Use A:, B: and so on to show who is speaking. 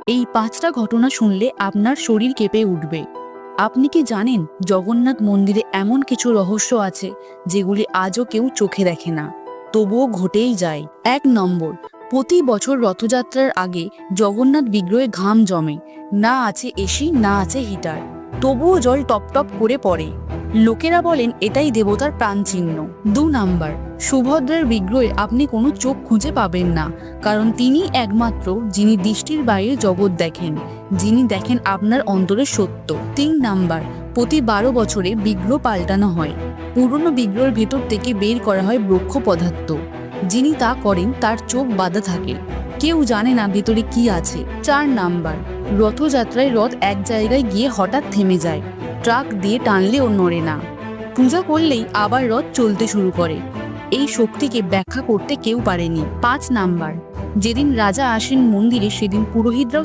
A: এই 5টা ঘটনা শুনলে আপনার শরীর কেঁপে উঠবে। আপনি কি জানেন জগন্নাথ মন্দিরে এমন কিছু রহস্য আছে যেগুলি আজও কেউ চোখে দেখে না, তবুও ঘটেই যায়। 1 নম্বর, প্রতি বছর রথযাত্রার আগে জগন্নাথ বিগ্রহে ঘাম জমে। না আছে এসি, না আছে হিটার, তবুও জল টপ টপ করে পড়ে। লোকেরা বলেন এটাই দেবতার প্রাণ চিহ্ন। 2 নাম্বার, সুভদ্রার বিগ্রহে আপনি কোনো চোখ খুঁজে পাবেন না, কারণ তিনি একমাত্র যিনি দৃষ্টির বাইরে জগৎ দেখেন, যিনি দেখেন আপনার অন্তরের সত্য। 3 নাম্বার, প্রতি 12 বছরে বিগ্রহ পাল্টানো হয়। পুরনো বিগ্রহের ভেতর থেকে বের করা হয় ব্রহ্ম পদার্থ। যিনি তা করেন তার চোখ বাঁধা থাকে, কেউ জানে না ভেতরে কি আছে। 4 নাম্বার, রথযাত্রায় রথ এক জায়গায় গিয়ে হঠাৎ থেমে যায়, ট্রাক দিয়ে টানলেও নড়ে না। পূজা করলেই আবার রথ চলতে শুরু করে। এই শক্তিকে ব্যাখ্যা করতে কেউ পারেনি। 5 নাম্বার, যেদিন রাজা আসেন মন্দিরে সেদিন পুরোহিতরাও